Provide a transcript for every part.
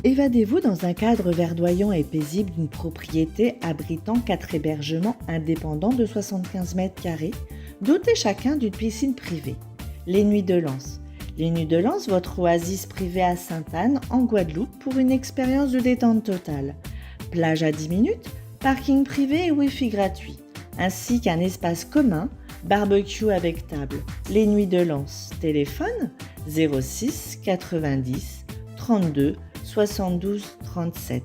Évadez-vous dans un cadre verdoyant et paisible d'une propriété abritant 4 hébergements indépendants de 75 mètres carrés, dotés chacun d'une piscine privée. Les Nuits de Lens. Les Nuits de Lens, votre oasis privée à Sainte-Anne, en Guadeloupe, pour une expérience de détente totale. Plage à 10 minutes, parking privé et Wi-Fi gratuit, ainsi qu'un espace commun, barbecue avec table. Les Nuits de Lens. Téléphone 06 90 32 72 37.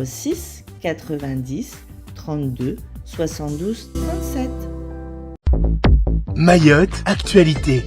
06 90 32 72 37. Mayotte, actualité.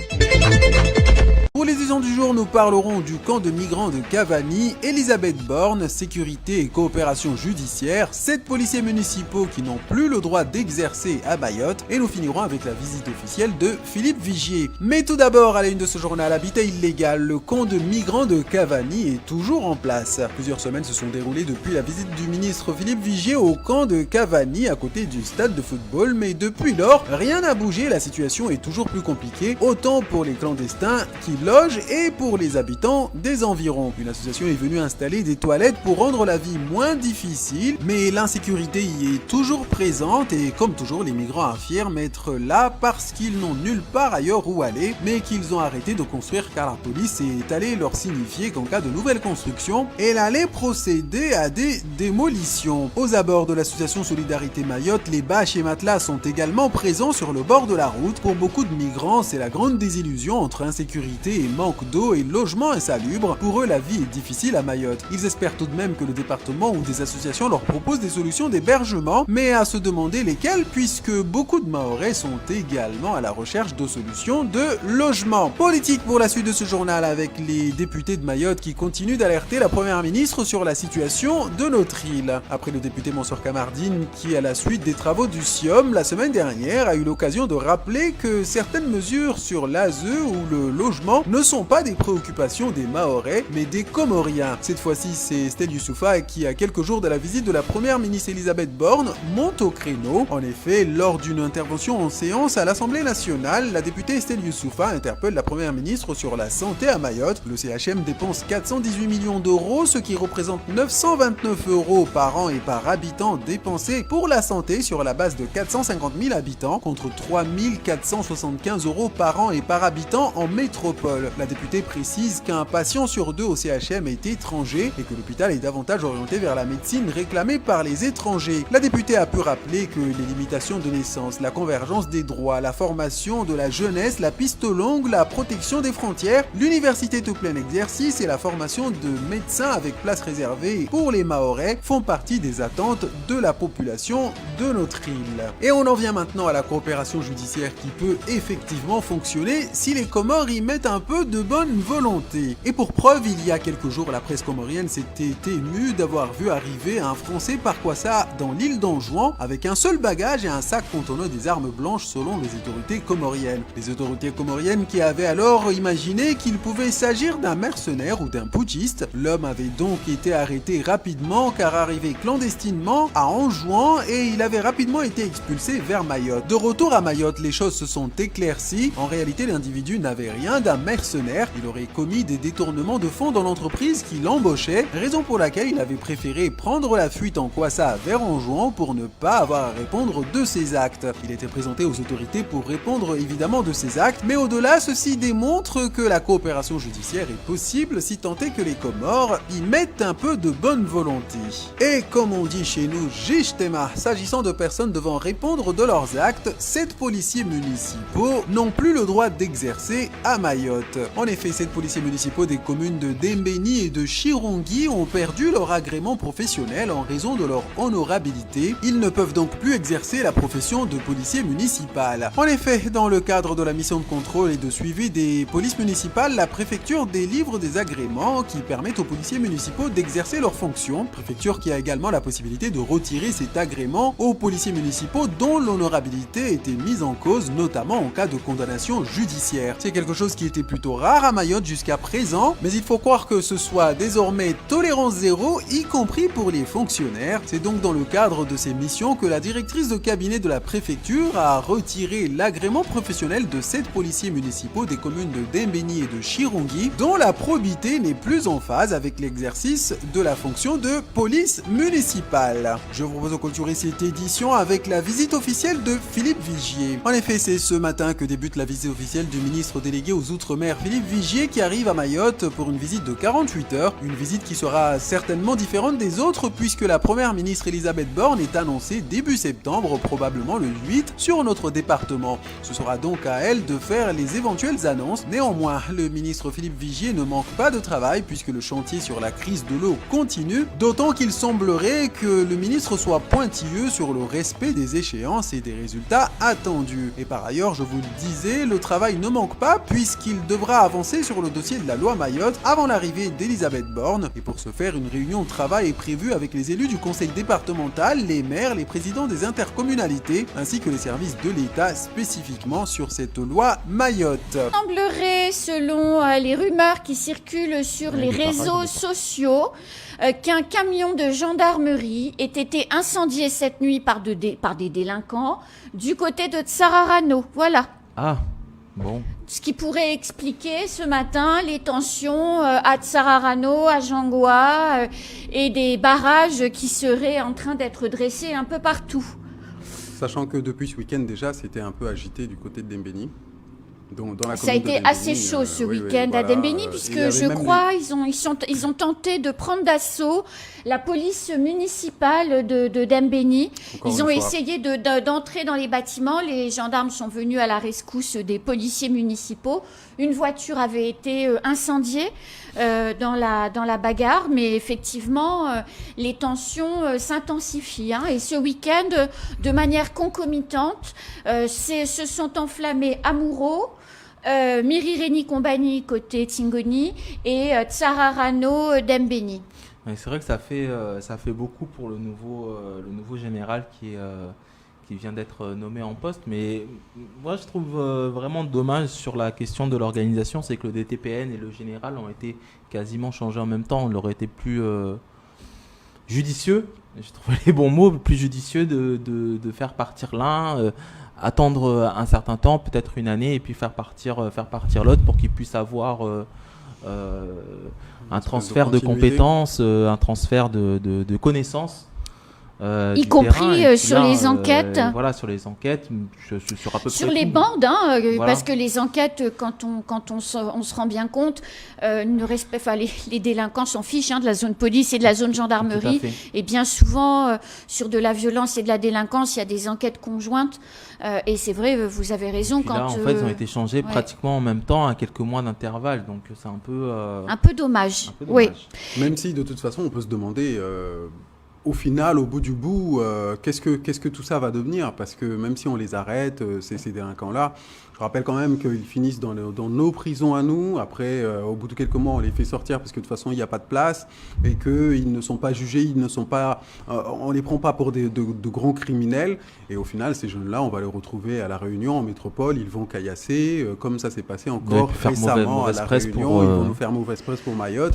Pour l'édition du jour, nous parlerons du camp de migrants de Cavani, Elisabeth Borne, sécurité et coopération judiciaire, 7 policiers municipaux qui n'ont plus le droit d'exercer à Mayotte, et nous finirons avec la visite officielle de Philippe Vigier. Mais tout d'abord, à la une de ce journal, habitat illégal, le camp de migrants de Cavani est toujours en place. Plusieurs semaines se sont déroulées depuis la visite du ministre Philippe Vigier au camp de Cavani à côté du stade de football, mais depuis lors, rien n'a bougé, la situation est toujours plus compliquée, autant pour les clandestins qui logent et pour les habitants des environs. Une association est venue installer des toilettes pour rendre la vie moins difficile, mais l'insécurité y est toujours présente et comme toujours les migrants affirment être là parce qu'ils n'ont nulle part ailleurs où aller, mais qu'ils ont arrêté de construire car la police est allée leur signifier qu'en cas de nouvelle construction, elle allait procéder à des démolitions. Aux abords de l'association Solidarité Mayotte, les bâches et matelas sont également présents sur le bord de la route. Pour beaucoup de migrants, c'est la grande désillusion entre insécurité et manque d'eau et logement insalubre. Pour eux, la vie est difficile à Mayotte. Ils espèrent tout de même que le département ou des associations leur proposent des solutions d'hébergement, mais à se demander lesquelles puisque beaucoup de Mahorais sont également à la recherche de solutions de logement. Politique pour la suite de ce journal avec les députés de Mayotte qui continuent d'alerter la première ministre sur la situation de notre île. Après le député Mansour Kamardine qui, à la suite des travaux du SIOM la semaine dernière, a eu l'occasion de rappeler que certaines mesures sur l'ASE ou le logement ne sont pas des préoccupations des Mahorais, mais des Comoriens. Cette fois-ci, c'est Estelle Youssoufa qui, à quelques jours de la visite de la première ministre Elisabeth Borne, monte au créneau. En effet, lors d'une intervention en séance à l'Assemblée nationale, la députée Estelle Youssoufa interpelle la première ministre sur la santé à Mayotte. Le CHM dépense 418 millions d'euros, ce qui représente 929 euros par an et par habitant dépensés pour la santé sur la base de 450 000 habitants, contre 3 475 euros par an et par habitant en métropole. La députée précise qu'un patient sur 2 au CHM est étranger et que l'hôpital est davantage orienté vers la médecine réclamée par les étrangers. La députée a pu rappeler que les limitations de naissance, la convergence des droits, la formation de la jeunesse, la piste longue, la protection des frontières, l'université de plein exercice et la formation de médecins avec place réservée pour les Mahorais font partie des attentes de la population de notre île. Et on en vient maintenant à la coopération judiciaire qui peut effectivement fonctionner si les Comores y mettent un peu de bonne volonté. Et pour preuve, il y a quelques jours, la presse comorienne s'était émue d'avoir vu arriver un Français par Kwassa dans l'île d'Anjouan avec un seul bagage et un sac contenant des armes blanches selon les autorités comoriennes. Les autorités comoriennes qui avaient alors imaginé qu'il pouvait s'agir d'un mercenaire ou d'un putschiste. L'homme avait donc été arrêté rapidement car arrivé clandestinement à Anjouan et il avait rapidement été expulsé vers Mayotte. De retour à Mayotte, les choses se sont éclaircies. En réalité, l'individu n'avait rien d'un mercenaire. Il aurait commis des détournements de fonds dans l'entreprise qui l'embauchait, raison pour laquelle il avait préféré prendre la fuite en Kwassa vers Anjouan pour ne pas avoir à répondre de ses actes. Il était présenté aux autorités pour répondre évidemment de ses actes, mais au-delà, ceci démontre que la coopération judiciaire est possible si tant est que les Comores y mettent un peu de bonne volonté. Et comme on dit chez nous, Jishtema, s'agissant de personnes devant répondre de leurs actes, 7 policiers municipaux n'ont plus le droit d'exercer à Mayotte. En effet, 7 policiers municipaux des communes de Dembéni et de Chirongui ont perdu leur agrément professionnel en raison de leur honorabilité. Ils ne peuvent donc plus exercer la profession de policier municipal. En effet, dans le cadre de la mission de contrôle et de suivi des polices municipales, la préfecture délivre des agréments qui permettent aux policiers municipaux d'exercer leurs fonctions. Préfecture qui a également la possibilité de retirer cet agrément aux policiers municipaux dont l'honorabilité était mise en cause, notamment en cas de condamnation judiciaire. C'est quelque chose qui était plutôt rare à Mayotte Mayotte jusqu'à présent, mais il faut croire que ce soit désormais tolérance zéro, y compris pour les fonctionnaires. C'est donc dans le cadre de ces missions que la directrice de cabinet de la préfecture a retiré l'agrément professionnel de 7 policiers municipaux des communes de Dembéni et de Chirongui, dont la probité n'est plus en phase avec l'exercice de la fonction de police municipale. Je vous propose de clôturer cette édition avec la visite officielle de Philippe Vigier. En effet, c'est ce matin que débute la visite officielle du ministre délégué aux Outre-mer Philippe Vigier qui arrive à Mayotte pour une visite de 48 heures. Une visite qui sera certainement différente des autres puisque la première ministre Elisabeth Borne est annoncée début septembre, probablement le 8, sur notre département. Ce sera donc à elle de faire les éventuelles annonces. Néanmoins, le ministre Philippe Vigier ne manque pas de travail puisque le chantier sur la crise de l'eau continue, d'autant qu'il semblerait que le ministre soit pointilleux sur le respect des échéances et des résultats attendus. Et par ailleurs, je vous le disais, le travail ne manque pas puisqu'il devra avancer sur le dossier de la loi Mayotte avant l'arrivée d'Elisabeth Borne. Et pour ce faire, une réunion de travail est prévue avec les élus du conseil départemental, les maires, les présidents des intercommunalités, ainsi que les services de l'État spécifiquement sur cette loi Mayotte. Il semblerait, selon les rumeurs qui circulent sur les réseaux sociaux, qu'un camion de gendarmerie ait été incendié cette nuit par des délinquants du côté de Tsararano. Voilà. Ah, bon. Ce qui pourrait expliquer ce matin les tensions à Tsararano, à Jangoa et des barrages qui seraient en train d'être dressés un peu partout. Sachant que depuis ce week-end déjà, c'était un peu agité du côté de Dembéni. Ça a été assez chaud ce week-end à Dembéni, puisque je crois ils ont tenté de prendre d'assaut la police municipale de Dembéni. Ils ont essayé d'entrer dans les bâtiments. Les gendarmes sont venus à la rescousse des policiers municipaux. Une voiture avait été incendiée dans la bagarre, mais effectivement, les tensions s'intensifient. Et ce week-end, de manière concomitante, se sont enflammés Amuro, Miri Kombani côté Tingoni et Tsararano Dembéni. C'est vrai que ça fait beaucoup pour le nouveau général qui vient d'être nommé en poste, mais moi je trouve vraiment dommage sur la question de l'organisation, c'est que le DTPN et le général ont été quasiment changés en même temps. On aurait été plus judicieux, je trouve les bons mots, plus judicieux de faire partir l'un, attendre un certain temps, peut-être une année, et puis faire partir l'autre pour qu'il puisse avoir un transfert de compétences, un transfert de connaissances. Y compris sur les enquêtes. Voilà, sur les enquêtes, sur à peu près sur les tout. bandes, Voilà. Parce que les enquêtes, quand on se rend bien compte, les délinquants s'en fichent de la zone police et de la zone gendarmerie. Et bien souvent, sur de la violence et de la délinquance, il y a des enquêtes conjointes. Et c'est vrai, vous avez raison. Puis là, en fait, ils ont été changés pratiquement en même temps, à quelques mois d'intervalle. Donc c'est un peu dommage. Oui. Même si, de toute façon, on peut se demander... au final, au bout du bout, qu'est-ce que tout ça va devenir? Parce que même si on les arrête, ces délinquants-là, je rappelle quand même qu'ils finissent dans nos prisons à nous. Après, au bout de quelques mois, on les fait sortir parce que de toute façon, il n'y a pas de place et qu'ils ne sont pas jugés, on les prend pas pour de grands criminels. Et au final, ces jeunes-là, on va les retrouver à La Réunion, en métropole. Ils vont caillasser, comme ça s'est passé encore récemment à La Réunion. Ils vont nous faire mauvaise presse pour Mayotte.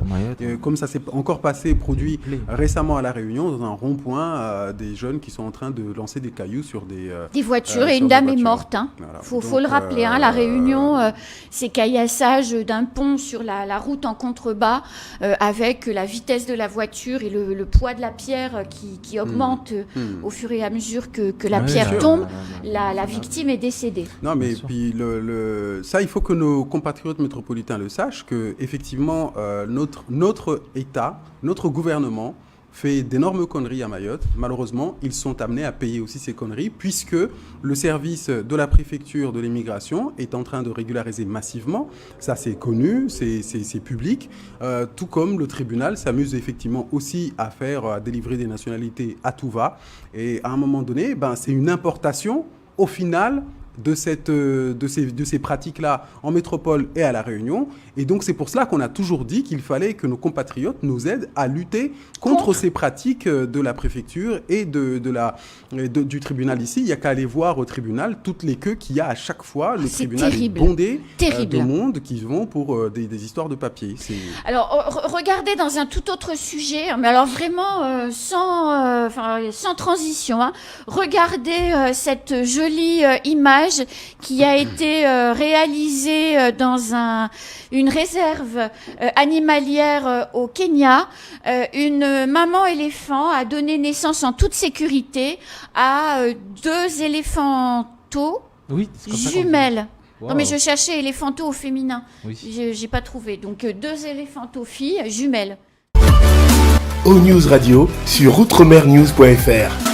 Comme ça s'est encore produit récemment à La Réunion, dans un rond-point, des jeunes qui sont en train de lancer des cailloux sur des voitures. Et une dame est morte. Voilà. Faut le rappeler. La Réunion, c'est caillassage d'un pont sur la route en contrebas avec la vitesse de la voiture et le poids de la pierre qui augmente au fur et à mesure que la pierre tombe. La victime est décédée. Non, mais puis ça, il faut que nos compatriotes métropolitains le sachent, que effectivement notre État, notre gouvernement fait d'énormes conneries à Mayotte. Malheureusement, ils sont amenés à payer aussi ces conneries puisque le service de la préfecture de l'immigration est en train de régulariser massivement. Ça, c'est connu, c'est public. Tout comme le tribunal s'amuse effectivement aussi à délivrer des nationalités à tout va. Et à un moment donné, c'est une importation, au final, de ces pratiques-là en métropole et à La Réunion. Et donc, c'est pour cela qu'on a toujours dit qu'il fallait que nos compatriotes nous aident à lutter contre ces pratiques de la préfecture et du tribunal ici. Il n'y a qu'à aller voir au tribunal toutes les queues qu'il y a à chaque fois. Le tribunal est bondé de monde qui vont pour des histoires de papier. Alors, regardez dans un tout autre sujet, mais alors vraiment sans transition. Hein. Regardez cette jolie image qui a été réalisée dans une réserve animalière au Kenya. Une maman éléphant a donné naissance en toute sécurité à 2 éléphantos jumelles. Wow. Non mais je cherchais éléphanto au féminin. Oui. J'ai pas trouvé. Donc 2 éléphantos filles jumelles. O-News Radio sur outremernews.fr.